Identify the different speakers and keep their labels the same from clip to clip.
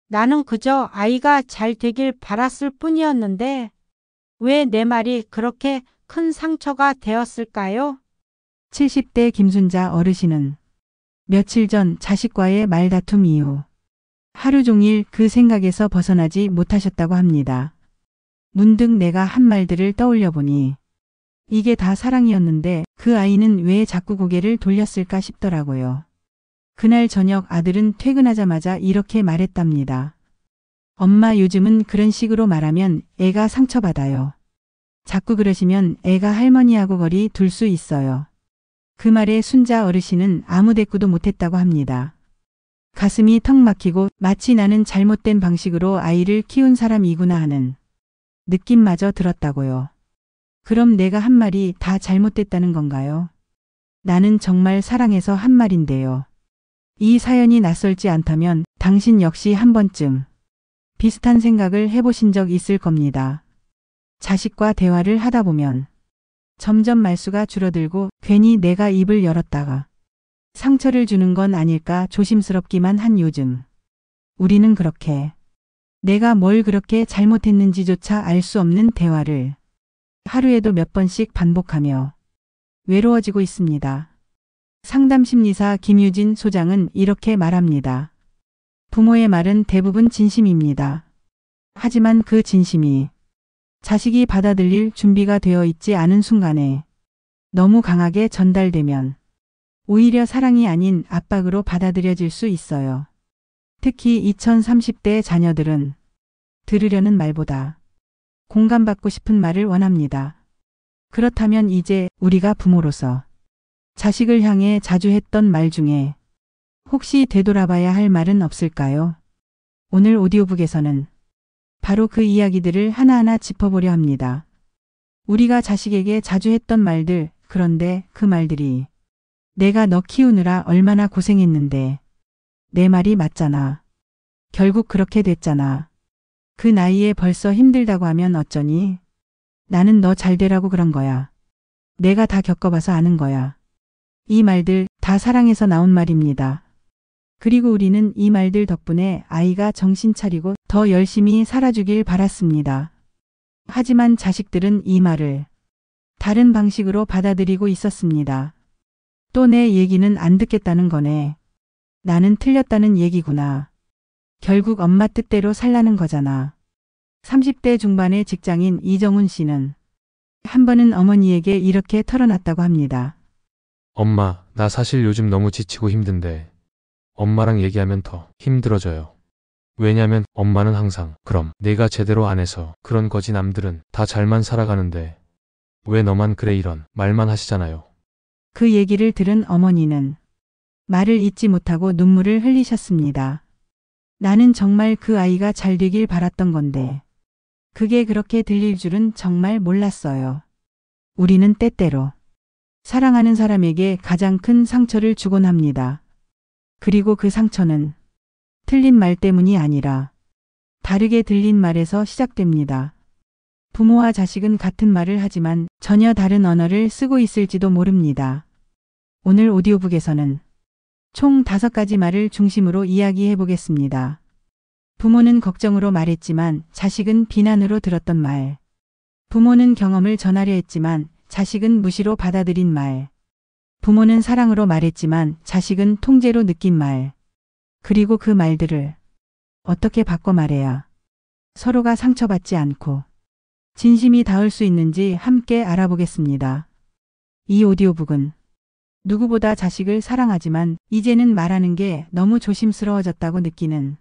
Speaker 1: 나는 그저 아이가 잘 되길 바랐을 뿐이었는데 왜 내 말이 그렇게 큰 상처가 되었을까요?
Speaker 2: 70대 김순자 어르신은 며칠 전 자식과의 말다툼 이후 하루 종일 그 생각에서 벗어나지 못하셨다고 합니다. 문득 내가 한 말들을 떠올려 보니 이게 다 사랑이었는데 그 아이는 왜 자꾸 고개를 돌렸을까 싶더라고요. 그날 저녁 아들은 퇴근하자마자 이렇게 말했답니다. 엄마, 요즘은 그런 식으로 말하면 애가 상처받아요. 자꾸 그러시면 애가 할머니하고 거리 둘 수 있어요. 그 말에 순자 어르신은 아무 대꾸도 못했다고 합니다. 가슴이 턱 막히고 마치 나는 잘못된 방식으로 아이를 키운 사람이구나 하는 느낌마저 들었다고요. 그럼 내가 한 말이 다 잘못됐다는 건가요? 나는 정말 사랑해서 한 말인데요. 이 사연이 낯설지 않다면 당신 역시 한 번쯤 비슷한 생각을 해보신 적 있을 겁니다. 자식과 대화를 하다 보면 점점 말수가 줄어들고 괜히 내가 입을 열었다가 상처를 주는 건 아닐까 조심스럽기만 한 요즘. 우리는 그렇게 내가 뭘 그렇게 잘못했는지조차 알 수 없는 대화를 하루에도 몇 번씩 반복하며 외로워지고 있습니다. 상담심리사 김유진 소장은 이렇게 말합니다. 부모의 말은 대부분 진심입니다. 하지만 그 진심이 자식이 받아들일 준비가 되어 있지 않은 순간에 너무 강하게 전달되면 오히려 사랑이 아닌 압박으로 받아들여질 수 있어요. 특히 2030대 자녀들은 들으려는 말보다 공감받고 싶은 말을 원합니다. 그렇다면 이제 우리가 부모로서 자식을 향해 자주 했던 말 중에 혹시 되돌아봐야 할 말은 없을까요? 오늘 오디오북에서는 바로 그 이야기들을 하나하나 짚어보려 합니다. 우리가 자식에게 자주 했던 말들, 그런데 그 말들이 내가 너 키우느라 얼마나 고생했는데 내 말이 맞잖아. 결국 그렇게 됐잖아. 그 나이에 벌써 힘들다고 하면 어쩌니? 나는 너 잘 되라고 그런 거야. 내가 다 겪어봐서 아는 거야. 이 말들 다 사랑해서 나온 말입니다. 그리고 우리는 이 말들 덕분에 아이가 정신 차리고 더 열심히 살아주길 바랐습니다. 하지만 자식들은 이 말을 다른 방식으로 받아들이고 있었습니다. 또 내 얘기는 안 듣겠다는 거네. 나는 틀렸다는 얘기구나. 결국 엄마 뜻대로 살라는 거잖아. 30대 중반의 직장인 이정훈 씨는 한 번은 어머니에게 이렇게 털어놨다고 합니다.
Speaker 3: 엄마, 나 사실 요즘 너무 지치고 힘든데 엄마랑 얘기하면 더 힘들어져요. 왜냐면 엄마는 항상 그럼 내가 제대로 안 해서 그런 거지, 남들은 다 잘만 살아가는데 왜 너만 그래, 이런 말만 하시잖아요.
Speaker 2: 그 얘기를 들은 어머니는 말을 잇지 못하고 눈물을 흘리셨습니다. 나는 정말 그 아이가 잘 되길 바랐던 건데 그게 그렇게 들릴 줄은 정말 몰랐어요. 우리는 때때로 사랑하는 사람에게 가장 큰 상처를 주곤 합니다. 그리고 그 상처는 틀린 말 때문이 아니라 다르게 들린 말에서 시작됩니다. 부모와 자식은 같은 말을 하지만 전혀 다른 언어를 쓰고 있을지도 모릅니다. 오늘 오디오북에서는 총 5가지 말을 중심으로 이야기해 보겠습니다. 부모는 걱정으로 말했지만 자식은 비난으로 들었던 말. 부모는 경험을 전하려 했지만 자식은 무시로 받아들인 말. 부모는 사랑으로 말했지만 자식은 통제로 느낀 말. 그리고 그 말들을 어떻게 바꿔 말해야 서로가 상처받지 않고 진심이 닿을 수 있는지 함께 알아보겠습니다. 이 오디오북은 누구보다 자식을 사랑하지만 이제는 말하는 게 너무 조심스러워졌다고 느끼는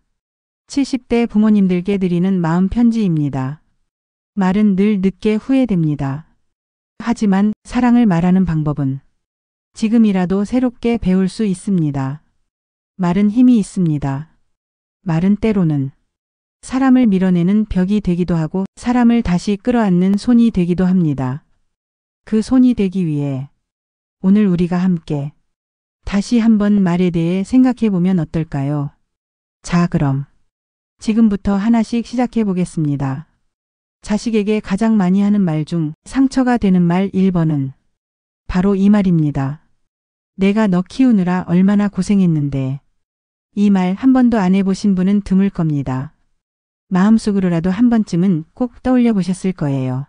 Speaker 2: 70대 부모님들께 드리는 마음 편지입니다. 말은 늘 늦게 후회됩니다. 하지만 사랑을 말하는 방법은 지금이라도 새롭게 배울 수 있습니다. 말은 힘이 있습니다. 말은 때로는 사람을 밀어내는 벽이 되기도 하고 사람을 다시 끌어안는 손이 되기도 합니다. 그 손이 되기 위해 오늘 우리가 함께 다시 한번 말에 대해 생각해 보면 어떨까요? 자, 그럼 지금부터 하나씩 시작해 보겠습니다. 자식에게 가장 많이 하는 말 중 상처가 되는 말 1번은 바로 이 말입니다. 내가 너 키우느라 얼마나 고생했는데. 이 말 한 번도 안 해보신 분은 드물 겁니다. 마음속으로라도 한 번쯤은 꼭 떠올려 보셨을 거예요.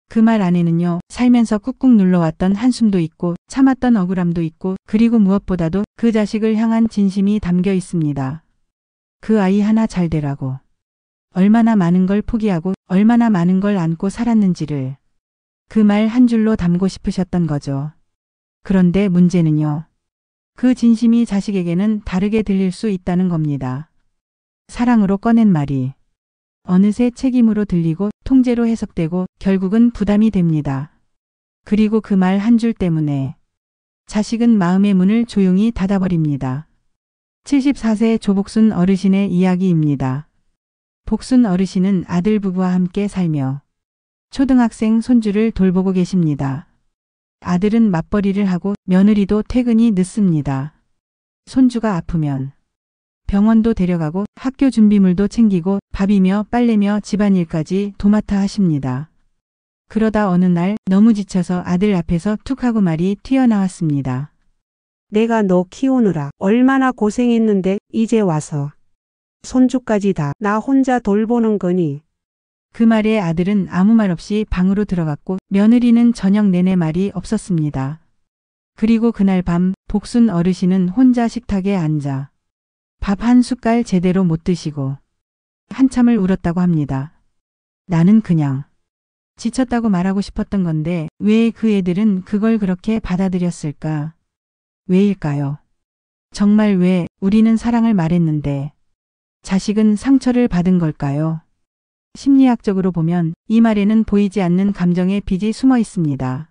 Speaker 2: 그 말 안에는요, 살면서 꾹꾹 눌러왔던 한숨도 있고 참았던 억울함도 있고 그리고 무엇보다도 그 자식을 향한 진심이 담겨 있습니다. 그 아이 하나 잘 되라고. 얼마나 많은 걸 포기하고 얼마나 많은 걸 안고 살았는지를 그 말 한 줄로 담고 싶으셨던 거죠. 그런데 문제는요. 그 진심이 자식에게는 다르게 들릴 수 있다는 겁니다. 사랑으로 꺼낸 말이 어느새 책임으로 들리고 통제로 해석되고 결국은 부담이 됩니다. 그리고 그 말 한 줄 때문에 자식은 마음의 문을 조용히 닫아버립니다. 74세 조복순 어르신의 이야기입니다. 복순 어르신은 아들 부부와 함께 살며 초등학생 손주를 돌보고 계십니다. 아들은 맞벌이를 하고 며느리도 퇴근이 늦습니다. 손주가 아프면 병원도 데려가고 학교 준비물도 챙기고 밥이며 빨래며 집안일까지 도맡아 하십니다. 그러다 어느 날 너무 지쳐서 아들 앞에서 툭 하고 말이 튀어나왔습니다.
Speaker 4: 내가 너 키우느라 얼마나 고생했는데 이제 와서 손주까지 다 나 혼자 돌보는 거니?
Speaker 2: 그 말에 아들은 아무 말 없이 방으로 들어갔고 며느리는 저녁 내내 말이 없었습니다. 그리고 그날 밤 복순 어르신은 혼자 식탁에 앉아 밥 한 숟갈 제대로 못 드시고 한참을 울었다고 합니다. 나는 그냥 지쳤다고 말하고 싶었던 건데 왜 그 애들은 그걸 그렇게 받아들였을까? 왜일까요? 정말 왜 우리는 사랑을 말했는데 자식은 상처를 받은 걸까요? 심리학적으로 보면 이 말에는 보이지 않는 감정의 빚이 숨어 있습니다.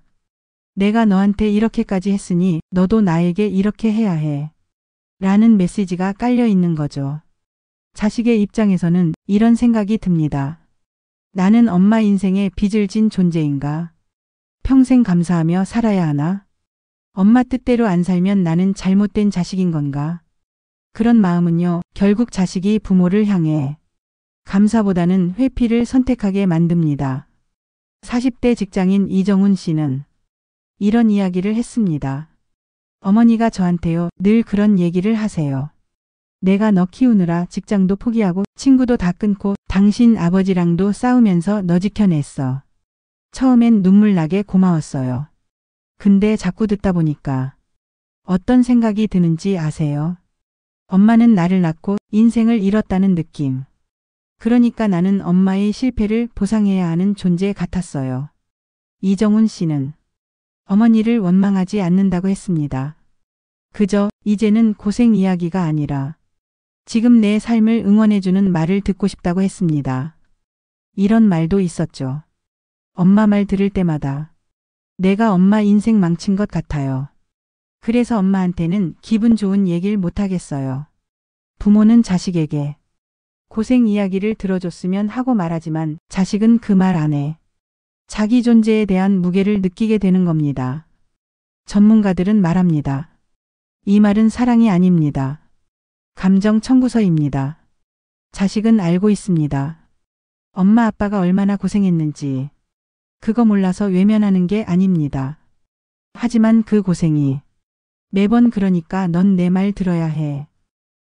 Speaker 2: 내가 너한테 이렇게까지 했으니 너도 나에게 이렇게 해야 해. 라는 메시지가 깔려 있는 거죠. 자식의 입장에서는 이런 생각이 듭니다. 나는 엄마 인생에 빚을 진 존재인가? 평생 감사하며 살아야 하나? 엄마 뜻대로 안 살면 나는 잘못된 자식인 건가? 그런 마음은요, 결국 자식이 부모를 향해 감사보다는 회피를 선택하게 만듭니다. 40대 직장인 이정훈 씨는 이런 이야기를 했습니다. 어머니가 저한테요, 늘 그런 얘기를 하세요. 내가 너 키우느라 직장도 포기하고 친구도 다 끊고 당신 아버지랑도 싸우면서 너 지켜냈어. 처음엔 눈물 나게 고마웠어요. 근데 자꾸 듣다 보니까 어떤 생각이 드는지 아세요? 엄마는 나를 낳고 인생을 잃었다는 느낌. 그러니까 나는 엄마의 실패를 보상해야 하는 존재 같았어요. 이정훈 씨는 어머니를 원망하지 않는다고 했습니다. 그저 이제는 고생 이야기가 아니라 지금 내 삶을 응원해주는 말을 듣고 싶다고 했습니다. 이런 말도 있었죠. 엄마 말 들을 때마다 내가 엄마 인생 망친 것 같아요. 그래서 엄마한테는 기분 좋은 얘기를 못하겠어요. 부모는 자식에게 고생 이야기를 들어줬으면 하고 말하지만 자식은 그 말 안에 자기 존재에 대한 무게를 느끼게 되는 겁니다. 전문가들은 말합니다. 이 말은 사랑이 아닙니다. 감정 청구서입니다. 자식은 알고 있습니다. 엄마 아빠가 얼마나 고생했는지. 그거 몰라서 외면하는 게 아닙니다. 하지만 그 고생이 매번 그러니까 넌 내 말 들어야 해.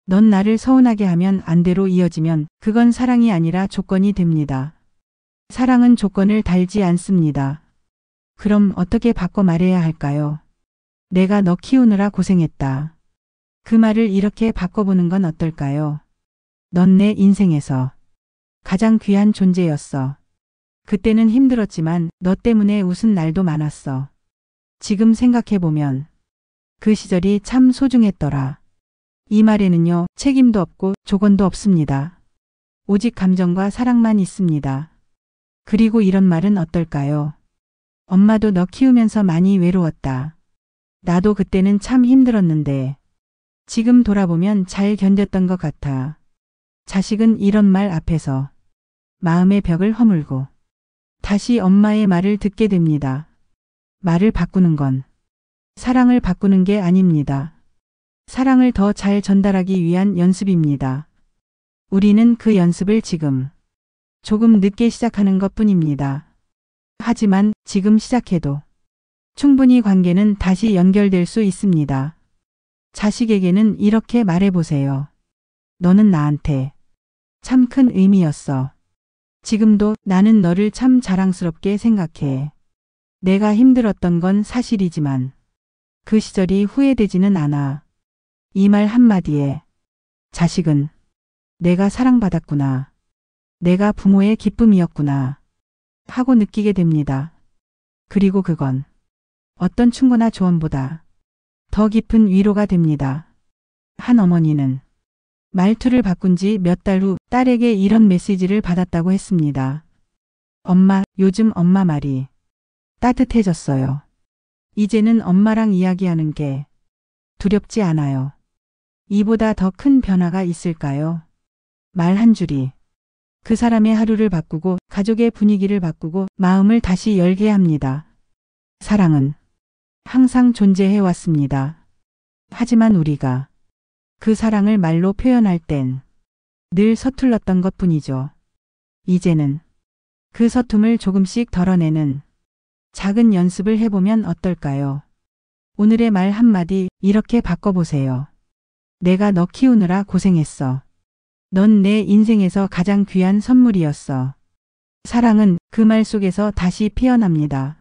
Speaker 2: 넌 나를 서운하게 하면 안 대로 이어지면 그건 사랑이 아니라 조건이 됩니다. 사랑은 조건을 달지 않습니다. 그럼 어떻게 바꿔 말해야 할까요? 내가 너 키우느라 고생했다. 그 말을 이렇게 바꿔보는 건 어떨까요? 넌 내 인생에서 가장 귀한 존재였어. 그때는 힘들었지만 너 때문에 웃은 날도 많았어. 지금 생각해보면 그 시절이 참 소중했더라. 이 말에는요, 책임도 없고 조건도 없습니다. 오직 감정과 사랑만 있습니다. 그리고 이런 말은 어떨까요? 엄마도 너 키우면서 많이 외로웠다. 나도 그때는 참 힘들었는데 지금 돌아보면 잘 견뎠던 것 같아. 자식은 이런 말 앞에서 마음의 벽을 허물고 다시 엄마의 말을 듣게 됩니다. 말을 바꾸는 건 사랑을 바꾸는 게 아닙니다. 사랑을 더 잘 전달하기 위한 연습입니다. 우리는 그 연습을 지금 조금 늦게 시작하는 것 뿐입니다. 하지만 지금 시작해도 충분히 관계는 다시 연결될 수 있습니다. 자식에게는 이렇게 말해보세요. 너는 나한테 참 큰 의미였어. 지금도 나는 너를 참 자랑스럽게 생각해. 내가 힘들었던 건 사실이지만 그 시절이 후회되지는 않아. 이 말 한마디에 자식은 내가 사랑받았구나. 내가 부모의 기쁨이었구나. 하고 느끼게 됩니다. 그리고 그건 어떤 충고나 조언보다 더 깊은 위로가 됩니다. 한 어머니는 말투를 바꾼 지 몇 달 후 딸에게 이런 메시지를 받았다고 했습니다. 엄마, 요즘 엄마 말이 따뜻해졌어요. 이제는 엄마랑 이야기하는 게 두렵지 않아요. 이보다 더 큰 변화가 있을까요? 말 한 줄이 그 사람의 하루를 바꾸고 가족의 분위기를 바꾸고 마음을 다시 열게 합니다. 사랑은 항상 존재해 왔습니다. 하지만 우리가 그 사랑을 말로 표현할 땐 늘 서툴렀던 것 뿐이죠. 이제는 그 서툼을 조금씩 덜어내는 작은 연습을 해보면 어떨까요? 오늘의 말 한마디 이렇게 바꿔보세요. 내가 너 키우느라 고생했어. 넌 내 인생에서 가장 귀한 선물이었어. 사랑은 그 말 속에서 다시 피어납니다.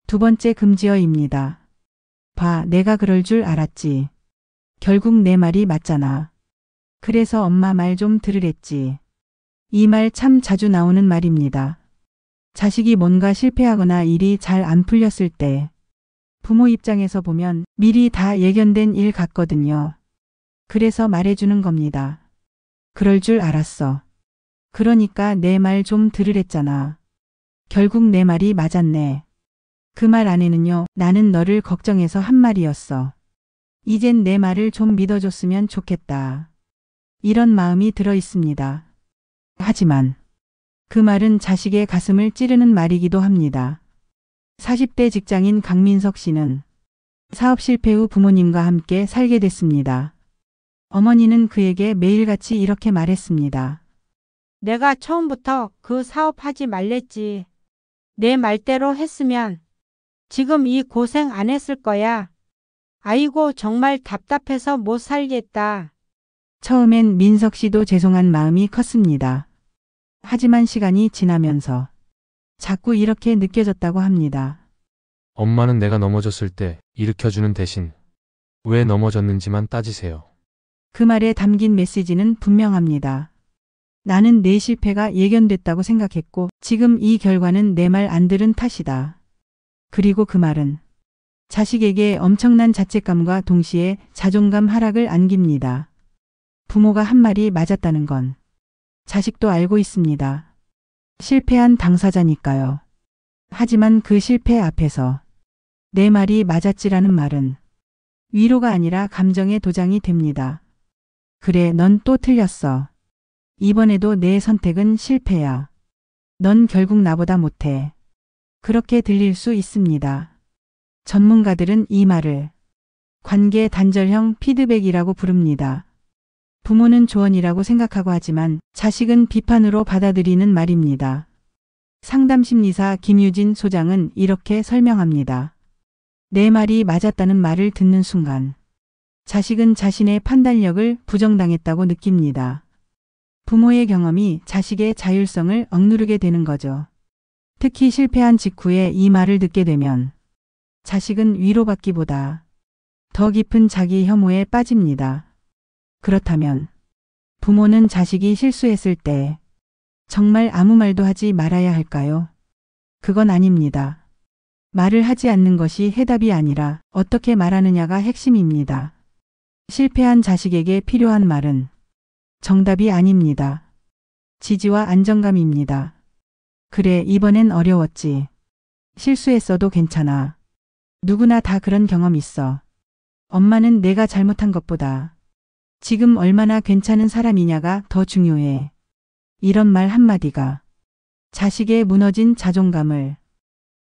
Speaker 2: 두 번째 금지어입니다. 봐, 내가 그럴 줄 알았지. 결국 내 말이 맞잖아. 그래서 엄마 말 좀 들으랬지. 이 말 참 자주 나오는 말입니다. 자식이 뭔가 실패하거나 일이 잘 안 풀렸을 때 부모 입장에서 보면 미리 다 예견된 일 같거든요. 그래서 말해주는 겁니다. 그럴 줄 알았어. 그러니까 내 말 좀 들으랬잖아. 결국 내 말이 맞았네. 그 말 안에는요, 나는 너를 걱정해서 한 말이었어. 이젠 내 말을 좀 믿어줬으면 좋겠다. 이런 마음이 들어 있습니다. 하지만 그 말은 자식의 가슴을 찌르는 말이기도 합니다. 40대 직장인 강민석 씨는 사업 실패 후 부모님과 함께 살게 됐습니다. 어머니는 그에게 매일같이 이렇게 말했습니다.
Speaker 1: 내가 처음부터 그 사업하지 말랬지. 내 말대로 했으면 지금 이 고생 안 했을 거야. 아이고 정말 답답해서 못 살겠다.
Speaker 2: 처음엔 민석 씨도 죄송한 마음이 컸습니다. 하지만 시간이 지나면서 자꾸 이렇게 느껴졌다고 합니다.
Speaker 3: 엄마는 내가 넘어졌을 때 일으켜주는 대신 왜 넘어졌는지만 따지세요.
Speaker 2: 그 말에 담긴 메시지는 분명합니다. 나는 내 실패가 예견됐다고 생각했고 지금 이 결과는 내 말 안 들은 탓이다. 그리고 그 말은 자식에게 엄청난 자책감과 동시에 자존감 하락을 안깁니다. 부모가 한 말이 맞았다는 건 자식도 알고 있습니다. 실패한 당사자니까요. 하지만 그 실패 앞에서 내 말이 맞았지라는 말은 위로가 아니라 감정의 도장이 됩니다. 그래, 넌 또 틀렸어. 이번에도 내 선택은 실패야. 넌 결국 나보다 못해. 그렇게 들릴 수 있습니다. 전문가들은 이 말을 관계 단절형 피드백이라고 부릅니다. 부모는 조언이라고 생각하고 하지만 자식은 비판으로 받아들이는 말입니다. 상담심리사 김유진 소장은 이렇게 설명합니다. 내 말이 맞았다는 말을 듣는 순간 자식은 자신의 판단력을 부정당했다고 느낍니다. 부모의 경험이 자식의 자율성을 억누르게 되는 거죠. 특히 실패한 직후에 이 말을 듣게 되면 자식은 위로받기보다 더 깊은 자기 혐오에 빠집니다. 그렇다면 부모는 자식이 실수했을 때 정말 아무 말도 하지 말아야 할까요? 그건 아닙니다. 말을 하지 않는 것이 해답이 아니라 어떻게 말하느냐가 핵심입니다. 실패한 자식에게 필요한 말은 정답이 아닙니다. 지지와 안정감입니다. 그래, 이번엔 어려웠지. 실수했어도 괜찮아. 누구나 다 그런 경험 있어. 엄마는 내가 잘못한 것보다 지금 얼마나 괜찮은 사람이냐가 더 중요해. 이런 말 한마디가 자식의 무너진 자존감을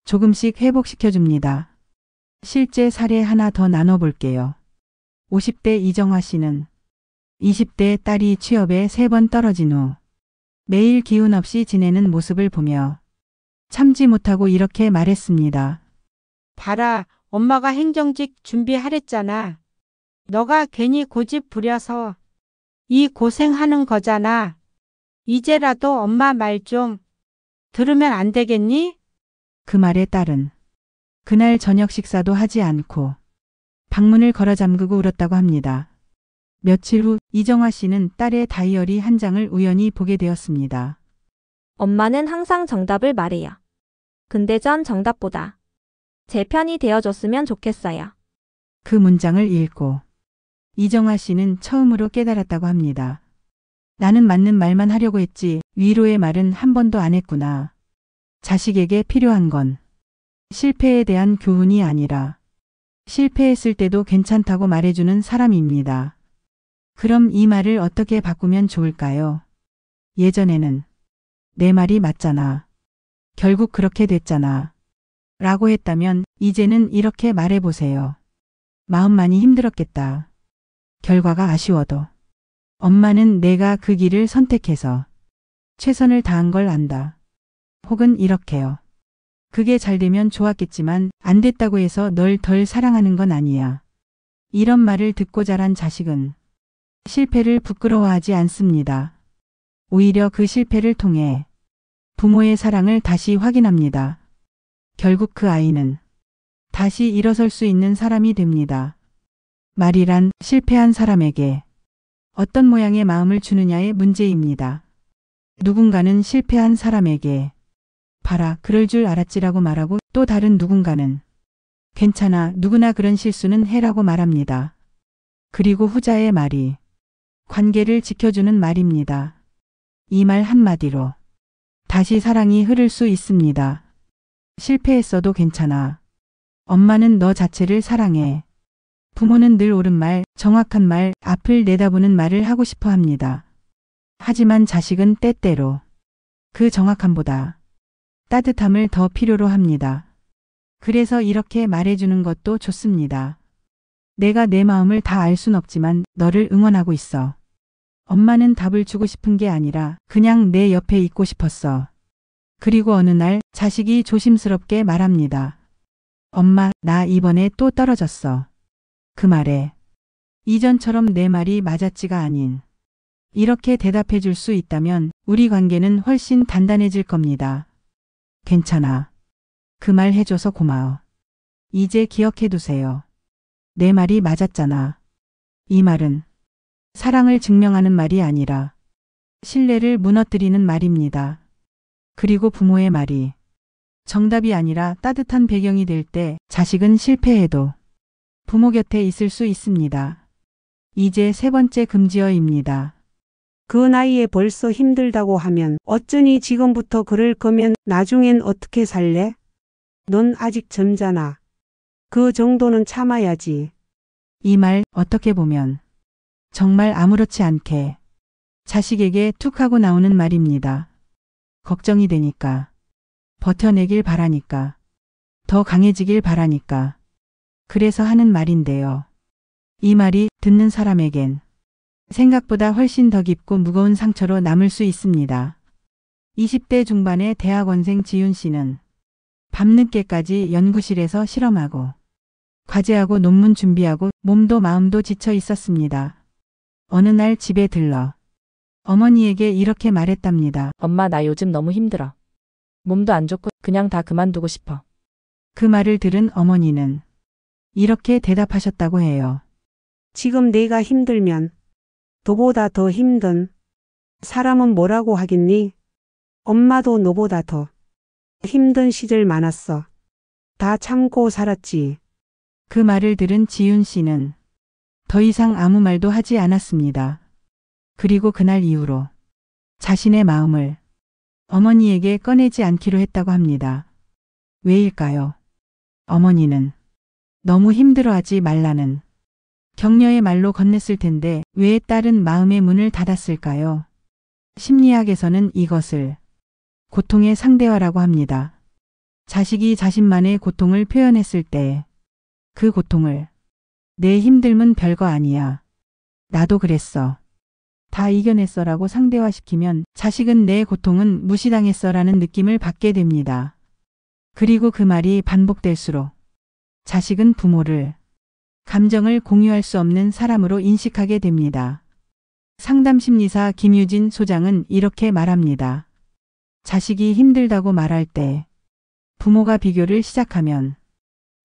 Speaker 2: 조금씩 회복시켜줍니다. 실제 사례 하나 더 나눠볼게요. 50대 이정화 씨는 20대 딸이 취업에 3번 떨어진 후 매일 기운 없이 지내는 모습을 보며 참지 못하고 이렇게 말했습니다.
Speaker 1: 봐라, 엄마가 행정직 준비하랬잖아. 너가 괜히 고집 부려서 이 고생하는 거잖아. 이제라도 엄마 말 좀 들으면 안 되겠니?
Speaker 2: 그 말에 딸은 그날 저녁 식사도 하지 않고 방문을 걸어 잠그고 울었다고 합니다. 며칠 후 이정화 씨는 딸의 다이어리 한 장을 우연히 보게 되었습니다.
Speaker 5: 엄마는 항상 정답을 말해요. 근데 전 정답보다 제 편이 되어줬으면 좋겠어요.
Speaker 2: 그 문장을 읽고 이정화 씨는 처음으로 깨달았다고 합니다. 나는 맞는 말만 하려고 했지 위로의 말은 한 번도 안 했구나. 자식에게 필요한 건 실패에 대한 교훈이 아니라 실패했을 때도 괜찮다고 말해주는 사람입니다. 그럼 이 말을 어떻게 바꾸면 좋을까요? 예전에는 내 말이 맞잖아. 결국 그렇게 됐잖아. 라고 했다면 이제는 이렇게 말해보세요. 마음 많이 힘들었겠다. 결과가 아쉬워도 엄마는 내가 그 길을 선택해서 최선을 다한 걸 안다. 혹은 이렇게요. 그게 잘 되면 좋았겠지만 안 됐다고 해서 널 덜 사랑하는 건 아니야. 이런 말을 듣고 자란 자식은 실패를 부끄러워하지 않습니다. 오히려 그 실패를 통해 부모의 사랑을 다시 확인합니다. 결국 그 아이는 다시 일어설 수 있는 사람이 됩니다. 말이란 실패한 사람에게 어떤 모양의 마음을 주느냐의 문제입니다. 누군가는 실패한 사람에게 봐라, 그럴 줄 알았지라고 말하고 또 다른 누군가는 괜찮아, 누구나 그런 실수는 해라고 말합니다. 그리고 후자의 말이 관계를 지켜주는 말입니다. 이 말 한마디로 다시 사랑이 흐를 수 있습니다. 실패했어도 괜찮아. 엄마는 너 자체를 사랑해. 부모는 늘 옳은 말, 정확한 말, 앞을 내다보는 말을 하고 싶어 합니다. 하지만 자식은 때때로 그 정확함보다 따뜻함을 더 필요로 합니다. 그래서 이렇게 말해주는 것도 좋습니다. 내가 내 마음을 다 알 순 없지만 너를 응원하고 있어. 엄마는 답을 주고 싶은 게 아니라 그냥 내 옆에 있고 싶었어. 그리고 어느 날 자식이 조심스럽게 말합니다. 엄마, 나 이번에 또 떨어졌어. 그 말에 이전처럼 내 말이 맞았지가 아닌 이렇게 대답해 줄 수 있다면 우리 관계는 훨씬 단단해질 겁니다. 괜찮아. 그 말 해줘서 고마워. 이제 기억해 두세요. 내 말이 맞았잖아. 이 말은 사랑을 증명하는 말이 아니라 신뢰를 무너뜨리는 말입니다. 그리고 부모의 말이 정답이 아니라 따뜻한 배경이 될 때 자식은 실패해도 부모 곁에 있을 수 있습니다. 이제 세 번째 금지어입니다.
Speaker 4: 그 나이에 벌써 힘들다고 하면 어쩌니 지금부터 그럴 거면 나중엔 어떻게 살래? 넌 아직 젊잖아. 그 정도는 참아야지.
Speaker 2: 이 말 어떻게 보면 정말 아무렇지 않게 자식에게 툭 하고 나오는 말입니다. 걱정이 되니까, 버텨내길 바라니까, 더 강해지길 바라니까. 그래서 하는 말인데요. 이 말이 듣는 사람에겐 생각보다 훨씬 더 깊고 무거운 상처로 남을 수 있습니다. 20대 중반의 대학원생 지윤 씨는 밤늦게까지 연구실에서 실험하고 과제하고 논문 준비하고 몸도 마음도 지쳐 있었습니다. 어느 날 집에 들러 어머니에게 이렇게 말했답니다.
Speaker 6: 엄마, 나 요즘 너무 힘들어. 몸도 안 좋고 그냥 다 그만두고 싶어.
Speaker 2: 그 말을 들은 어머니는 이렇게 대답하셨다고 해요.
Speaker 4: 지금 내가 힘들면 너보다 더 힘든 사람은 뭐라고 하겠니? 엄마도 너보다 더 힘든 시절 많았어. 다 참고 살았지.
Speaker 2: 그 말을 들은 지윤 씨는 더 이상 아무 말도 하지 않았습니다. 그리고 그날 이후로 자신의 마음을 어머니에게 꺼내지 않기로 했다고 합니다. 왜일까요? 어머니는 너무 힘들어하지 말라는 격려의 말로 건넸을 텐데 왜 딸은 마음의 문을 닫았을까요? 심리학에서는 이것을 고통의 상대화라고 합니다. 자식이 자신만의 고통을 표현했을 때 그 고통을 내 힘듦은 별거 아니야. 나도 그랬어. 다 이겨냈어라고 상대화시키면 자식은 내 고통은 무시당했어라는 느낌을 받게 됩니다. 그리고 그 말이 반복될수록 자식은 부모를 감정을 공유할 수 없는 사람으로 인식하게 됩니다. 상담심리사 김유진 소장은 이렇게 말합니다. 자식이 힘들다고 말할 때 부모가 비교를 시작하면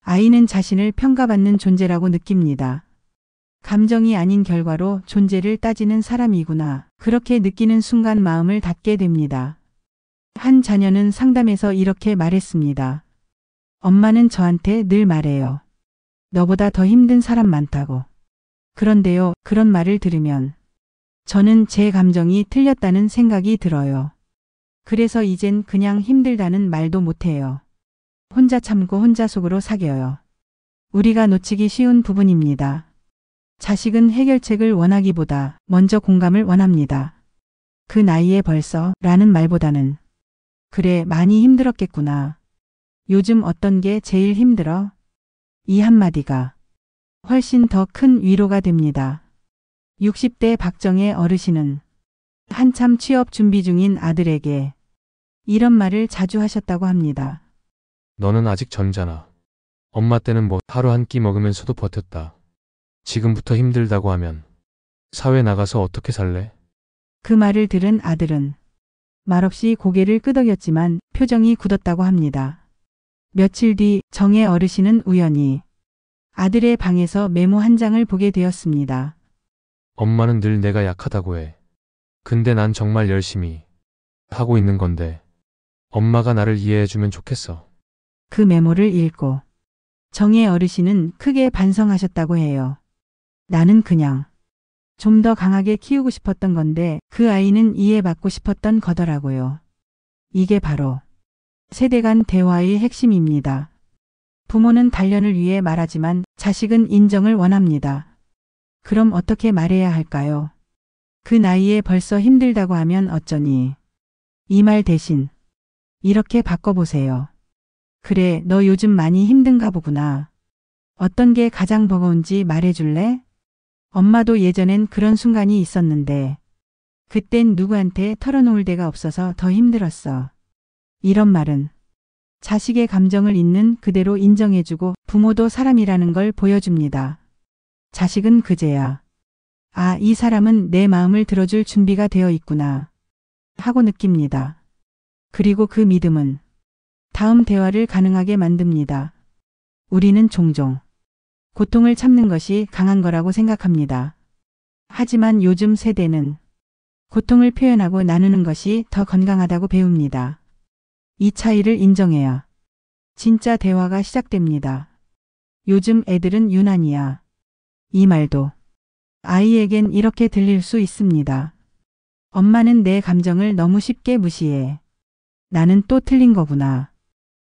Speaker 2: 아이는 자신을 평가받는 존재라고 느낍니다. 감정이 아닌 결과로 존재를 따지는 사람이구나. 그렇게 느끼는 순간 마음을 닫게 됩니다. 한 자녀는 상담에서 이렇게 말했습니다. 엄마는 저한테 늘 말해요. 너보다 더 힘든 사람 많다고. 그런데요, 그런 말을 들으면 저는 제 감정이 틀렸다는 생각이 들어요. 그래서 이젠 그냥 힘들다는 말도 못해요. 혼자 참고 혼자 속으로 사겨요. 우리가 놓치기 쉬운 부분입니다. 자식은 해결책을 원하기보다 먼저 공감을 원합니다. 그 나이에 벌써 라는 말보다는 그래, 많이 힘들었겠구나. 요즘 어떤 게 제일 힘들어? 이 한마디가 훨씬 더 큰 위로가 됩니다. 60대 박정혜 어르신은 한참 취업 준비 중인 아들에게 이런 말을 자주 하셨다고 합니다.
Speaker 3: 너는 아직 젊잖아. 엄마 때는 뭐 하루 한 끼 먹으면서도 버텼다. 지금부터 힘들다고 하면 사회 나가서 어떻게 살래?
Speaker 2: 그 말을 들은 아들은 말없이 고개를 끄덕였지만 표정이 굳었다고 합니다. 며칠 뒤 정혜 어르신은 우연히 아들의 방에서 메모 한 장을 보게 되었습니다.
Speaker 3: 엄마는 늘 내가 약하다고 해. 근데 난 정말 열심히 하고 있는 건데 엄마가 나를 이해해주면 좋겠어.
Speaker 2: 그 메모를 읽고 정혜 어르신은 크게 반성하셨다고 해요. 나는 그냥 좀 더 강하게 키우고 싶었던 건데 그 아이는 이해받고 싶었던 거더라고요. 이게 바로 세대 간 대화의 핵심입니다. 부모는 단련을 위해 말하지만 자식은 인정을 원합니다. 그럼 어떻게 말해야 할까요? 그 나이에 벌써 힘들다고 하면 어쩌니? 이 말 대신 이렇게 바꿔보세요. 그래, 너 요즘 많이 힘든가 보구나. 어떤 게 가장 버거운지 말해줄래? 엄마도 예전엔 그런 순간이 있었는데 그땐 누구한테 털어놓을 데가 없어서 더 힘들었어. 이런 말은 자식의 감정을 있는 그대로 인정해주고 부모도 사람이라는 걸 보여줍니다. 자식은 그제야 아, 이 사람은 내 마음을 들어줄 준비가 되어 있구나 하고 느낍니다. 그리고 그 믿음은 다음 대화를 가능하게 만듭니다. 우리는 종종 고통을 참는 것이 강한 거라고 생각합니다. 하지만 요즘 세대는 고통을 표현하고 나누는 것이 더 건강하다고 배웁니다. 이 차이를 인정해야 진짜 대화가 시작됩니다. 요즘 애들은 유난이야. 이 말도 아이에겐 이렇게 들릴 수 있습니다. 엄마는 내 감정을 너무 쉽게 무시해. 나는 또 틀린 거구나.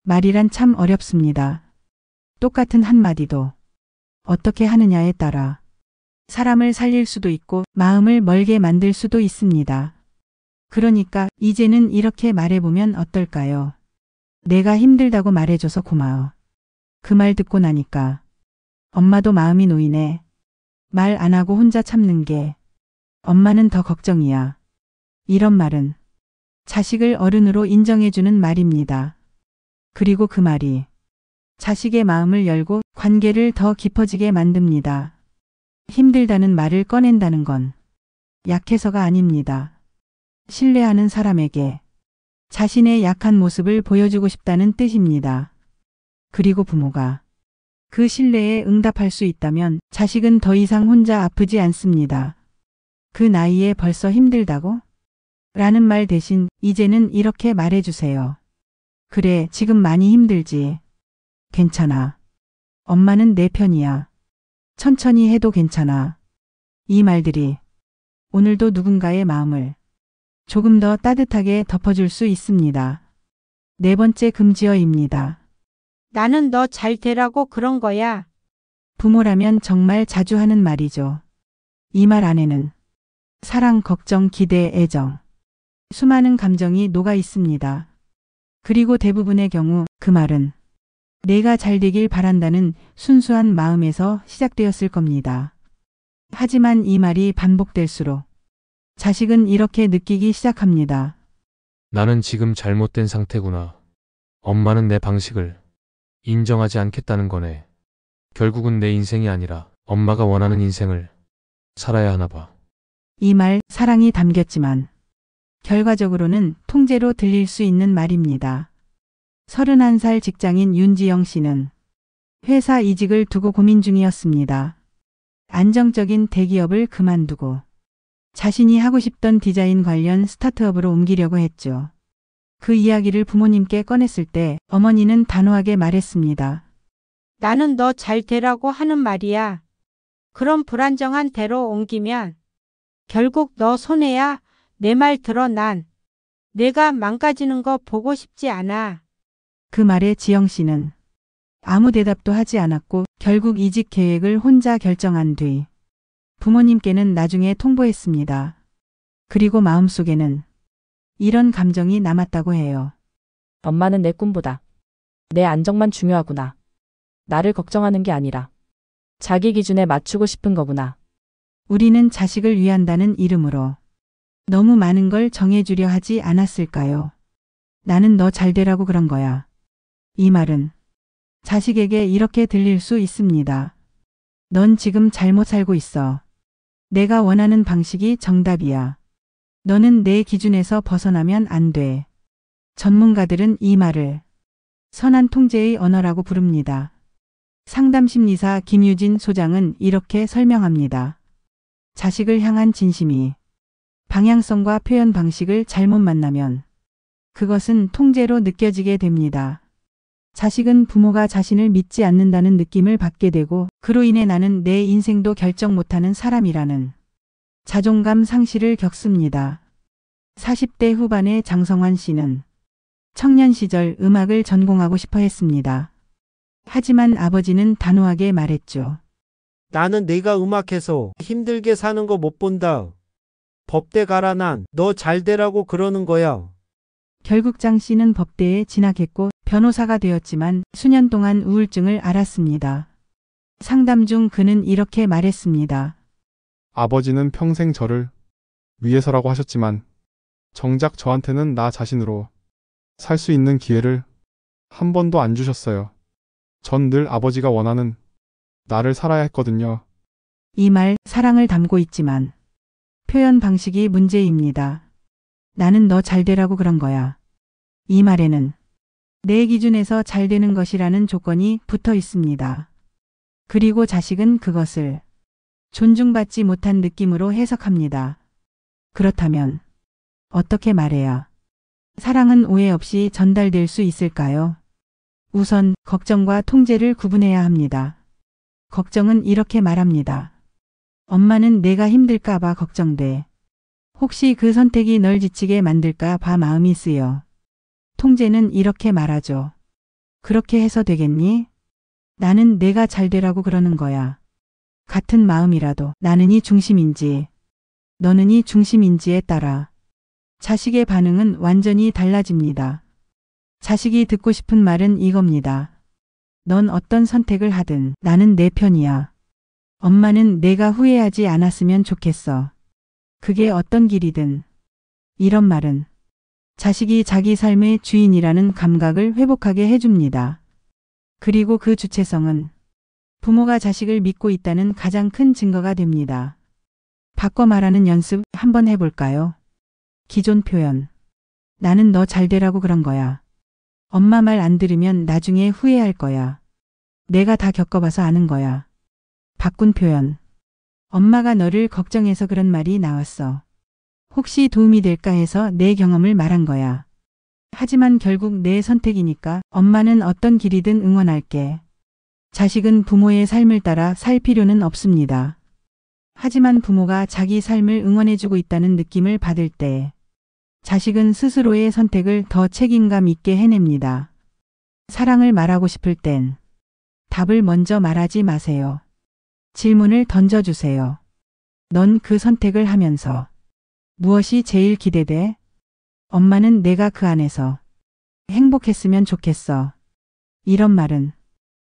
Speaker 2: 말이란 참 어렵습니다. 똑같은 한마디도 어떻게 하느냐에 따라 사람을 살릴 수도 있고 마음을 멀게 만들 수도 있습니다. 그러니까 이제는 이렇게 말해보면 어떨까요? 내가 힘들다고 말해줘서 고마워. 그 말 듣고 나니까 엄마도 마음이 놓이네. 말 안 하고 혼자 참는 게 엄마는 더 걱정이야. 이런 말은 자식을 어른으로 인정해주는 말입니다. 그리고 그 말이 자식의 마음을 열고 관계를 더 깊어지게 만듭니다. 힘들다는 말을 꺼낸다는 건 약해서가 아닙니다. 신뢰하는 사람에게 자신의 약한 모습을 보여주고 싶다는 뜻입니다. 그리고 부모가 그 신뢰에 응답할 수 있다면 자식은 더 이상 혼자 아프지 않습니다. 그 나이에 벌써 힘들다고? 라는 말 대신 이제는 이렇게 말해주세요. 그래, 지금 많이 힘들지. 괜찮아. 엄마는 내 편이야. 천천히 해도 괜찮아. 이 말들이 오늘도 누군가의 마음을 조금 더 따뜻하게 덮어줄 수 있습니다. 네 번째 금지어입니다.
Speaker 1: 나는 너 잘 되라고 그런 거야.
Speaker 2: 부모라면 정말 자주 하는 말이죠. 이 말 안에는 사랑, 걱정, 기대, 애정, 수많은 감정이 녹아 있습니다. 그리고 대부분의 경우 그 말은 내가 잘 되길 바란다는 순수한 마음에서 시작되었을 겁니다. 하지만 이 말이 반복될수록 자식은 이렇게 느끼기 시작합니다.
Speaker 3: 나는 지금 잘못된 상태구나. 엄마는 내 방식을 인정하지 않겠다는 거네. 결국은 내 인생이 아니라 엄마가 원하는 인생을 살아야 하나 봐.
Speaker 2: 이 말 사랑이 담겼지만 결과적으로는 통제로 들릴 수 있는 말입니다. 31살 직장인 윤지영 씨는 회사 이직을 두고 고민 중이었습니다. 안정적인 대기업을 그만두고 자신이 하고 싶던 디자인 관련 스타트업으로 옮기려고 했죠. 그 이야기를 부모님께 꺼냈을 때 어머니는 단호하게 말했습니다.
Speaker 1: 나는 너 잘 되라고 하는 말이야. 그럼 불안정한 데로 옮기면 결국 너 손해야. 내 말 들어. 난 내가 망가지는 거 보고 싶지 않아.
Speaker 2: 그 말에 지영 씨는 아무 대답도 하지 않았고 결국 이직 계획을 혼자 결정한 뒤 부모님께는 나중에 통보했습니다. 그리고 마음속에는 이런 감정이 남았다고 해요.
Speaker 6: 엄마는 내 꿈보다 내 안정만 중요하구나. 나를 걱정하는 게 아니라 자기 기준에 맞추고 싶은 거구나.
Speaker 2: 우리는 자식을 위한다는 이름으로 너무 많은 걸 정해주려 하지 않았을까요? 나는 너 잘 되라고 그런 거야. 이 말은 자식에게 이렇게 들릴 수 있습니다. 넌 지금 잘못 살고 있어. 내가 원하는 방식이 정답이야. 너는 내 기준에서 벗어나면 안 돼. 전문가들은 이 말을 선한 통제의 언어라고 부릅니다. 상담심리사 김유진 소장은 이렇게 설명합니다. 자식을 향한 진심이 방향성과 표현 방식을 잘못 만나면 그것은 통제로 느껴지게 됩니다. 자식은 부모가 자신을 믿지 않는다는 느낌을 받게 되고 그로 인해 나는 내 인생도 결정 못하는 사람이라는 자존감 상실을 겪습니다. 40대 후반의 장성환 씨는 청년 시절 음악을 전공하고 싶어 했습니다. 하지만 아버지는 단호하게 말했죠.
Speaker 7: 나는 네가 음악해서 힘들게 사는 거 못 본다. 법대 가라. 난 너 잘 되라고 그러는 거야.
Speaker 2: 결국 장 씨는 법대에 진학했고 변호사가 되었지만 수년 동안 우울증을 앓았습니다. 상담 중 그는 이렇게 말했습니다.
Speaker 8: 아버지는 평생 저를 위해서라고 하셨지만 정작 저한테는 나 자신으로 살 수 있는 기회를 한 번도 안 주셨어요. 전 늘 아버지가 원하는 나를 살아야 했거든요.
Speaker 2: 이 말 사랑을 담고 있지만 표현 방식이 문제입니다. 나는 너 잘 되라고 그런 거야. 이 말에는 내 기준에서 잘 되는 것이라는 조건이 붙어 있습니다. 그리고 자식은 그것을 존중받지 못한 느낌으로 해석합니다. 그렇다면 어떻게 말해야 사랑은 오해 없이 전달될 수 있을까요? 우선 걱정과 통제를 구분해야 합니다. 걱정은 이렇게 말합니다. 엄마는 내가 힘들까 봐 걱정돼. 혹시 그 선택이 널 지치게 만들까 봐 마음이 쓰여. 통제는 이렇게 말하죠. 그렇게 해서 되겠니? 나는 내가 잘 되라고 그러는 거야. 같은 마음이라도 나는 이 중심인지 너는 이 중심인지에 따라 자식의 반응은 완전히 달라집니다. 자식이 듣고 싶은 말은 이겁니다. 넌 어떤 선택을 하든 나는 내 편이야. 엄마는 내가 후회하지 않았으면 좋겠어. 그게 어떤 길이든. 이런 말은 자식이 자기 삶의 주인이라는 감각을 회복하게 해줍니다. 그리고 그 주체성은 부모가 자식을 믿고 있다는 가장 큰 증거가 됩니다. 바꿔 말하는 연습 한번 해볼까요? 기존 표현. 나는 너 잘 되라고 그런 거야. 엄마 말 안 들으면 나중에 후회할 거야. 내가 다 겪어봐서 아는 거야. 바꾼 표현. 엄마가 너를 걱정해서 그런 말이 나왔어. 혹시 도움이 될까 해서 내 경험을 말한 거야. 하지만 결국 내 선택이니까 엄마는 어떤 길이든 응원할게. 자식은 부모의 삶을 따라 살 필요는 없습니다. 하지만 부모가 자기 삶을 응원해주고 있다는 느낌을 받을 때 자식은 스스로의 선택을 더 책임감 있게 해냅니다. 사랑을 말하고 싶을 땐 답을 먼저 말하지 마세요. 질문을 던져주세요. 넌 그 선택을 하면서 무엇이 제일 기대돼? 엄마는 내가 그 안에서 행복했으면 좋겠어. 이런 말은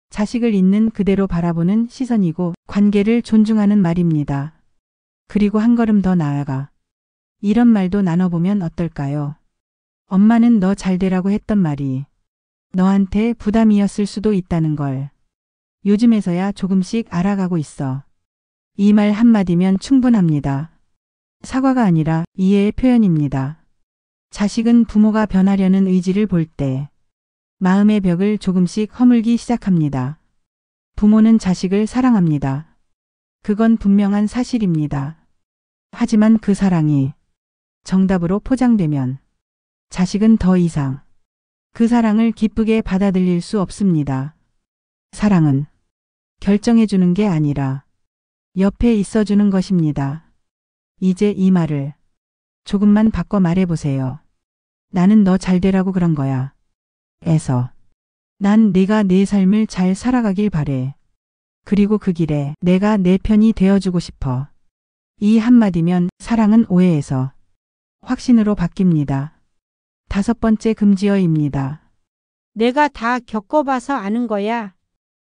Speaker 2: 자식을 있는 그대로 바라보는 시선이고 관계를 존중하는 말입니다. 그리고 한 걸음 더 나아가 이런 말도 나눠보면 어떨까요? 엄마는 너 잘 되라고 했던 말이 너한테 부담이었을 수도 있다는 걸 요즘에서야 조금씩 알아가고 있어. 이 말 한마디면 충분합니다. 사과가 아니라 이해의 표현입니다. 자식은 부모가 변하려는 의지를 볼 때 마음의 벽을 조금씩 허물기 시작합니다. 부모는 자식을 사랑합니다. 그건 분명한 사실입니다. 하지만 그 사랑이 정답으로 포장되면 자식은 더 이상 그 사랑을 기쁘게 받아들일 수 없습니다. 사랑은 결정해주는 게 아니라 옆에 있어주는 것입니다. 이제 이 말을 조금만 바꿔 말해보세요. 나는 너 잘 되라고 그런 거야. 에서 난 네가 내 삶을 잘 살아가길 바래. 그리고 그 길에 내가 내 편이 되어주고 싶어. 이 한마디면 사랑은 오해에서 확신으로 바뀝니다. 5번째 금지어입니다.
Speaker 1: 내가 다 겪어봐서 아는 거야.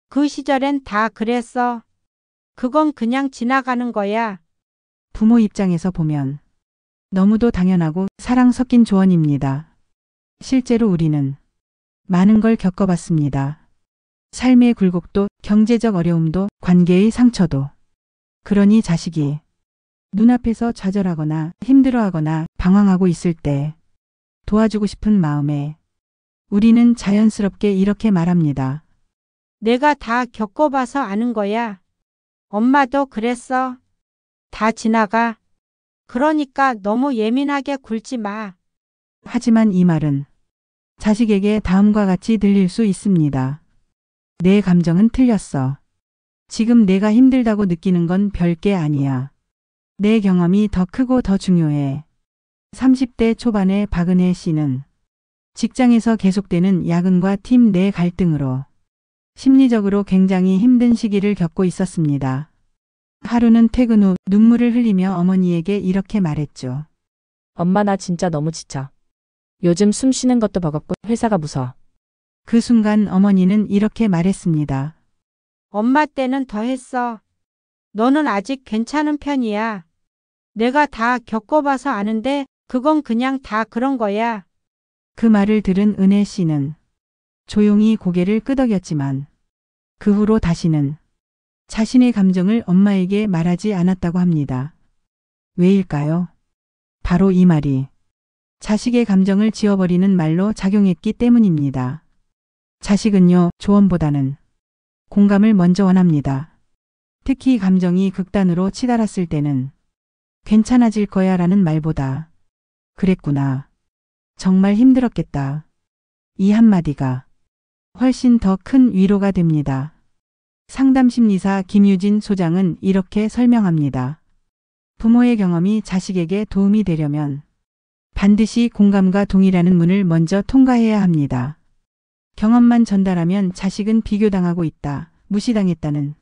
Speaker 1: 그 시절엔 다 그랬어. 그건 그냥 지나가는 거야.
Speaker 2: 부모 입장에서 보면 너무도 당연하고 사랑 섞인 조언입니다. 실제로 우리는 많은 걸 겪어봤습니다. 삶의 굴곡도, 경제적 어려움도, 관계의 상처도. 그러니 자식이 눈앞에서 좌절하거나 힘들어하거나 방황하고 있을 때 도와주고 싶은 마음에 우리는 자연스럽게 이렇게 말합니다.
Speaker 1: 내가 다 겪어봐서 아는 거야. 엄마도 그랬어. 다 지나가. 그러니까 너무 예민하게 굴지 마.
Speaker 2: 하지만 이 말은 자식에게 다음과 같이 들릴 수 있습니다. 내 감정은 틀렸어. 지금 내가 힘들다고 느끼는 건 별게 아니야. 내 경험이 더 크고 더 중요해. 30대 초반의 박은혜 씨는 직장에서 계속되는 야근과 팀 내 갈등으로 심리적으로 굉장히 힘든 시기를 겪고 있었습니다. 하루는 퇴근 후 눈물을 흘리며 어머니에게 이렇게 말했죠.
Speaker 6: 엄마 나 진짜 너무 지쳐. 요즘 숨 쉬는 것도 버겁고 회사가 무서워.
Speaker 2: 그 순간 어머니는 이렇게 말했습니다.
Speaker 1: 엄마 때는 더 했어. 너는 아직 괜찮은 편이야. 내가 다 겪어봐서 아는데 그건 그냥 다 그런 거야.
Speaker 2: 그 말을 들은 은혜 씨는 조용히 고개를 끄덕였지만 그 후로 다시는 자신의 감정을 엄마에게 말하지 않았다고 합니다. 왜일까요? 바로 이 말이 자식의 감정을 지워버리는 말로 작용했기 때문입니다. 자식은요, 조언보다는 공감을 먼저 원합니다. 특히 감정이 극단으로 치달았을 때는 괜찮아질 거야 라는 말보다 그랬구나. 정말 힘들었겠다. 이 한마디가 훨씬 더 큰 위로가 됩니다. 상담심리사 김유진 소장은 이렇게 설명합니다. 부모의 경험이 자식에게 도움이 되려면 반드시 공감과 동의라는 문을 먼저 통과해야 합니다. 경험만 전달하면 자식은 비교당하고 있다, 무시당했다는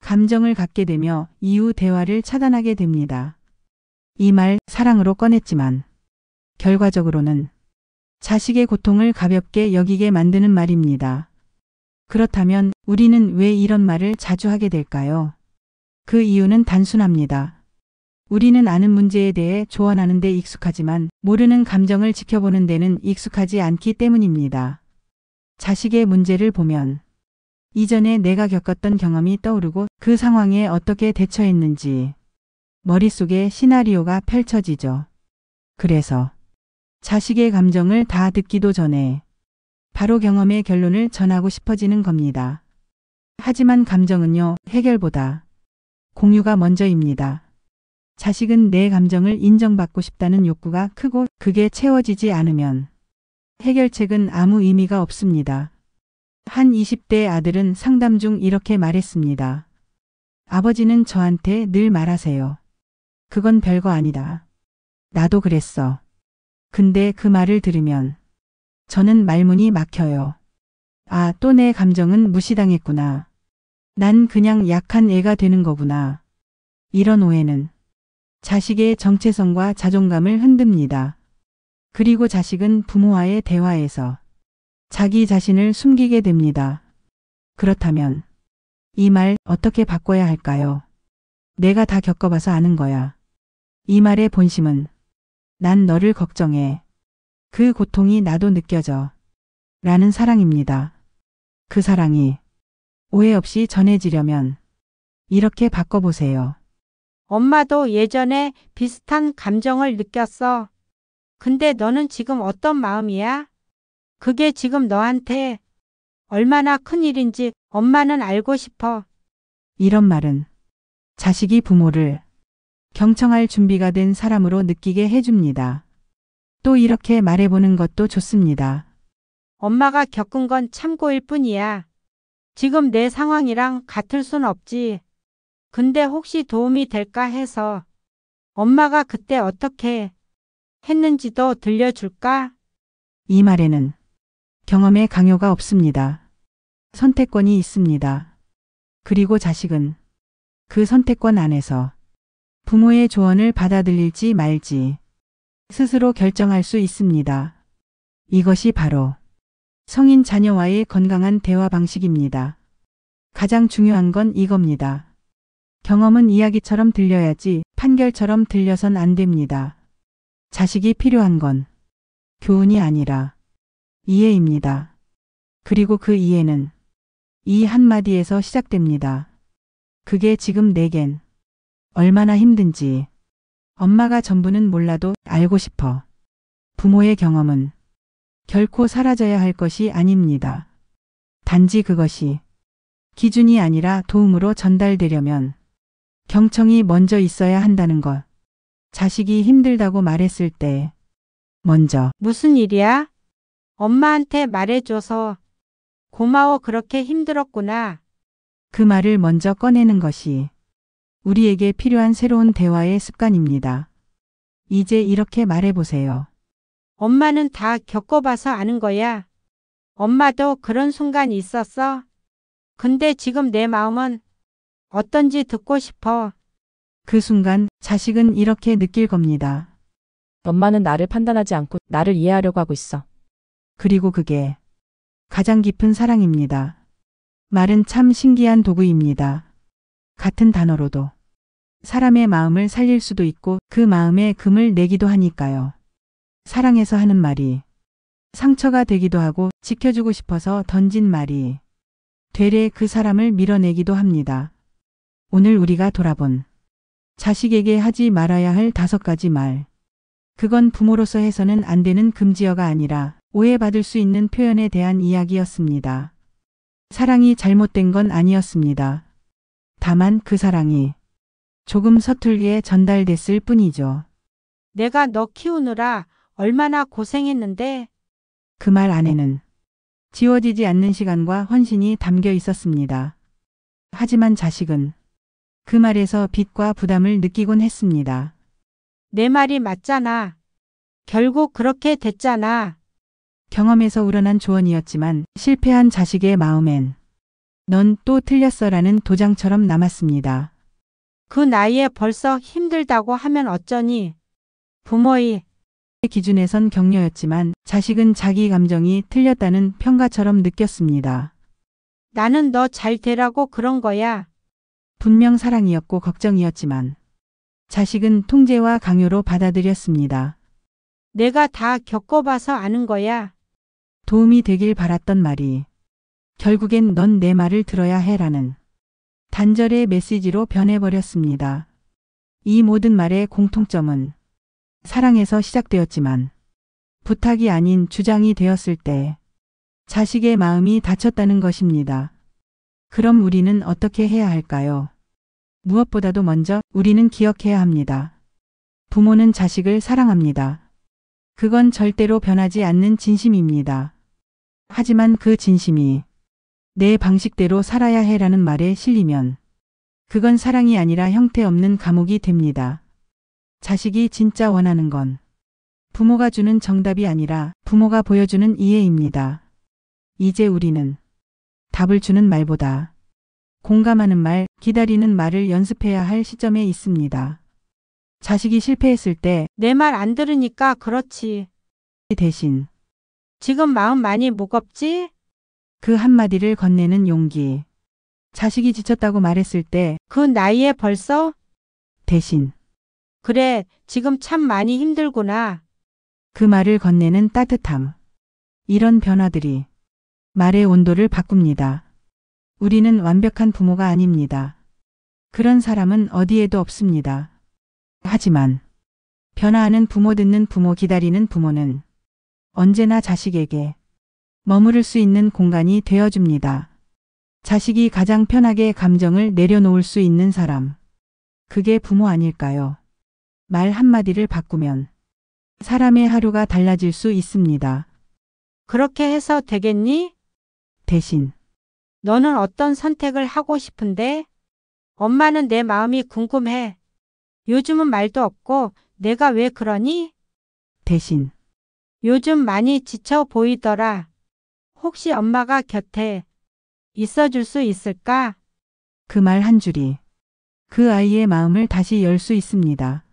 Speaker 2: 감정을 갖게 되며 이후 대화를 차단하게 됩니다. 이 말 사랑으로 꺼냈지만 결과적으로는 자식의 고통을 가볍게 여기게 만드는 말입니다. 그렇다면 우리는 왜 이런 말을 자주 하게 될까요? 그 이유는 단순합니다. 우리는 아는 문제에 대해 조언하는 데 익숙하지만 모르는 감정을 지켜보는 데는 익숙하지 않기 때문입니다. 자식의 문제를 보면 이전에 내가 겪었던 경험이 떠오르고 그 상황에 어떻게 대처했는지 머릿속에 시나리오가 펼쳐지죠. 그래서 자식의 감정을 다 듣기도 전에 바로 경험의 결론을 전하고 싶어지는 겁니다. 하지만 감정은요, 해결보다 공유가 먼저입니다. 자식은 내 감정을 인정받고 싶다는 욕구가 크고 그게 채워지지 않으면 해결책은 아무 의미가 없습니다. 한 20대 아들은 상담 중 이렇게 말했습니다. 아버지는 저한테 늘 말하세요. 그건 별거 아니다. 나도 그랬어. 근데 그 말을 들으면 저는 말문이 막혀요. 아, 또 내 감정은 무시당했구나. 난 그냥 약한 애가 되는 거구나. 이런 오해는 자식의 정체성과 자존감을 흔듭니다. 그리고 자식은 부모와의 대화에서 자기 자신을 숨기게 됩니다. 그렇다면 이 말 어떻게 바꿔야 할까요? 내가 다 겪어봐서 아는 거야. 이 말의 본심은 난 너를 걱정해. 그 고통이 나도 느껴져. 라는 사랑입니다. 그 사랑이 오해 없이 전해지려면 이렇게 바꿔보세요.
Speaker 1: 엄마도 예전에 비슷한 감정을 느꼈어. 근데 너는 지금 어떤 마음이야? 그게 지금 너한테 얼마나 큰 일인지 엄마는 알고 싶어.
Speaker 2: 이런 말은 자식이 부모를 경청할 준비가 된 사람으로 느끼게 해줍니다. 또 이렇게 말해보는 것도 좋습니다.
Speaker 1: 엄마가 겪은 건 참고일 뿐이야. 지금 내 상황이랑 같을 순 없지. 근데 혹시 도움이 될까 해서 엄마가 그때 어떻게 했는지도 들려줄까?
Speaker 2: 이 말에는 경험의 강요가 없습니다. 선택권이 있습니다. 그리고 자식은 그 선택권 안에서 부모의 조언을 받아들일지 말지 스스로 결정할 수 있습니다. 이것이 바로 성인 자녀와의 건강한 대화 방식입니다. 가장 중요한 건 이겁니다. 경험은 이야기처럼 들려야지 판결처럼 들려선 안 됩니다. 자식이 필요한 건 교훈이 아니라 이해입니다. 그리고 그 이해는 이 한마디에서 시작됩니다. 그게 지금 내겐 얼마나 힘든지 엄마가 전부는 몰라도 알고 싶어. 부모의 경험은 결코 사라져야 할 것이 아닙니다. 단지 그것이 기준이 아니라 도움으로 전달되려면 경청이 먼저 있어야 한다는 것. 자식이 힘들다고 말했을 때 먼저
Speaker 1: 무슨 일이야? 엄마한테 말해줘서 고마워. 그렇게 힘들었구나.
Speaker 2: 그 말을 먼저 꺼내는 것이 우리에게 필요한 새로운 대화의 습관입니다. 이제 이렇게 말해보세요.
Speaker 1: 엄마는 다 겪어봐서 아는 거야. 엄마도 그런 순간이 있었어. 근데 지금 내 마음은 어떤지 듣고 싶어.
Speaker 2: 그 순간 자식은 이렇게 느낄 겁니다.
Speaker 6: 엄마는 나를 판단하지 않고 나를 이해하려고 하고 있어.
Speaker 2: 그리고 그게 가장 깊은 사랑입니다. 말은 참 신기한 도구입니다. 같은 단어로도 사람의 마음을 살릴 수도 있고 그 마음에 금을 내기도 하니까요. 사랑해서 하는 말이 상처가 되기도 하고 지켜주고 싶어서 던진 말이 되레 그 사람을 밀어내기도 합니다. 오늘 우리가 돌아본 자식에게 하지 말아야 할 5가지 말. 그건 부모로서 해서는 안 되는 금지어가 아니라 오해받을 수 있는 표현에 대한 이야기였습니다. 사랑이 잘못된 건 아니었습니다. 다만 그 사랑이 조금 서툴게 전달됐을 뿐이죠.
Speaker 1: 내가 너 키우느라 얼마나 고생했는데.
Speaker 2: 그 말 안에는 지워지지 않는 시간과 헌신이 담겨 있었습니다. 하지만 자식은 그 말에서 빚과 부담을 느끼곤 했습니다.
Speaker 1: 내 말이 맞잖아. 결국 그렇게 됐잖아.
Speaker 2: 경험에서 우러난 조언이었지만 실패한 자식의 마음엔 넌 또 틀렸어라는 도장처럼 남았습니다.
Speaker 1: 그 나이에 벌써 힘들다고 하면 어쩌니. 부모의
Speaker 2: 기준에선 격려였지만 자식은 자기 감정이 틀렸다는 평가처럼 느꼈습니다.
Speaker 1: 나는 너 잘 되라고 그런 거야.
Speaker 2: 분명 사랑이었고 걱정이었지만 자식은 통제와 강요로 받아들였습니다.
Speaker 1: 내가 다 겪어봐서 아는 거야.
Speaker 2: 도움이 되길 바랐던 말이 결국엔 넌 내 말을 들어야 해라는 단절의 메시지로 변해버렸습니다. 이 모든 말의 공통점은 사랑에서 시작되었지만 부탁이 아닌 주장이 되었을 때 자식의 마음이 다쳤다는 것입니다. 그럼 우리는 어떻게 해야 할까요? 무엇보다도 먼저 우리는 기억해야 합니다. 부모는 자식을 사랑합니다. 그건 절대로 변하지 않는 진심입니다. 하지만 그 진심이 내 방식대로 살아야 해라는 말에 실리면 그건 사랑이 아니라 형태없는 감옥이 됩니다. 자식이 진짜 원하는 건 부모가 주는 정답이 아니라 부모가 보여주는 이해입니다. 이제 우리는 답을 주는 말보다 공감하는 말, 기다리는 말을 연습해야 할 시점에 있습니다. 자식이 실패했을 때
Speaker 1: 내 말 안 들으니까 그렇지.
Speaker 2: 대신
Speaker 1: 지금 마음 많이 무겁지?
Speaker 2: 그 한마디를 건네는 용기. 자식이 지쳤다고 말했을 때
Speaker 1: 그 나이에 벌써?
Speaker 2: 대신
Speaker 1: 그래, 지금 참 많이 힘들구나.
Speaker 2: 그 말을 건네는 따뜻함. 이런 변화들이 말의 온도를 바꿉니다. 우리는 완벽한 부모가 아닙니다. 그런 사람은 어디에도 없습니다. 하지만 변화하는 부모, 듣는 부모, 기다리는 부모는 언제나 자식에게 머무를 수 있는 공간이 되어줍니다. 자식이 가장 편하게 감정을 내려놓을 수 있는 사람. 그게 부모 아닐까요? 말 한마디를 바꾸면 사람의 하루가 달라질 수 있습니다.
Speaker 1: 그렇게 해서 되겠니?
Speaker 2: 대신
Speaker 1: 너는 어떤 선택을 하고 싶은데? 엄마는 내 마음이 궁금해. 요즘은 말도 없고 내가 왜 그러니?
Speaker 2: 대신
Speaker 1: 요즘 많이 지쳐 보이더라. 혹시 엄마가 곁에 있어줄 수 있을까?
Speaker 2: 그 말 한 줄이 그 아이의 마음을 다시 열 수 있습니다.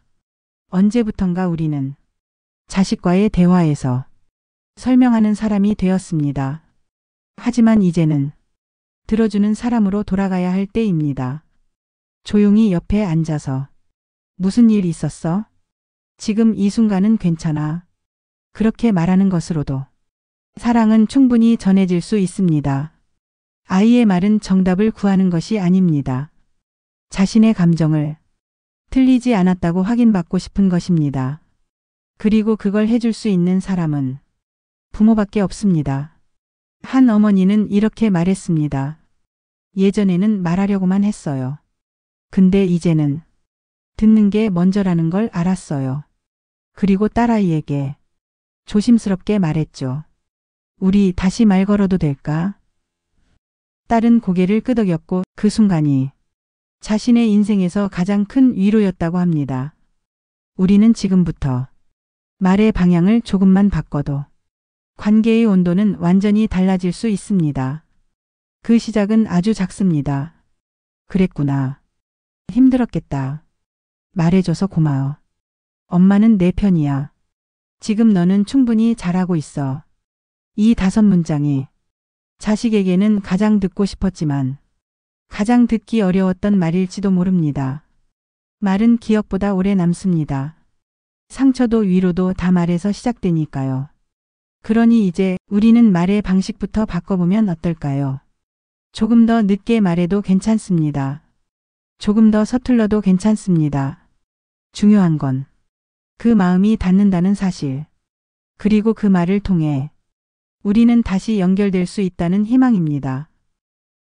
Speaker 2: 언제부턴가 우리는 자식과의 대화에서 설명하는 사람이 되었습니다. 하지만 이제는 들어주는 사람으로 돌아가야 할 때입니다. 조용히 옆에 앉아서 무슨 일 있었어? 지금 이 순간은 괜찮아. 그렇게 말하는 것으로도 사랑은 충분히 전해질 수 있습니다. 아이의 말은 정답을 구하는 것이 아닙니다. 자신의 감정을 틀리지 않았다고 확인받고 싶은 것입니다. 그리고 그걸 해줄 수 있는 사람은 부모밖에 없습니다. 한 어머니는 이렇게 말했습니다. 예전에는 말하려고만 했어요. 근데 이제는 듣는 게 먼저라는 걸 알았어요. 그리고 딸아이에게 조심스럽게 말했죠. 우리 다시 말 걸어도 될까? 딸은 고개를 끄덕였고 그 순간이 자신의 인생에서 가장 큰 위로였다고 합니다. 우리는 지금부터 말의 방향을 조금만 바꿔도 관계의 온도는 완전히 달라질 수 있습니다. 그 시작은 아주 작습니다. 그랬구나. 힘들었겠다. 말해줘서 고마워. 엄마는 내 편이야. 지금 너는 충분히 잘하고 있어. 이 5문장이 자식에게는 가장 듣고 싶었지만 가장 듣기 어려웠던 말일지도 모릅니다. 말은 기억보다 오래 남습니다. 상처도 위로도 다 말에서 시작되니까요. 그러니 이제 우리는 말의 방식부터 바꿔보면 어떨까요? 조금 더 늦게 말해도 괜찮습니다. 조금 더 서툴러도 괜찮습니다. 중요한 건 그 마음이 닿는다는 사실. 그리고 그 말을 통해 우리는 다시 연결될 수 있다는 희망입니다.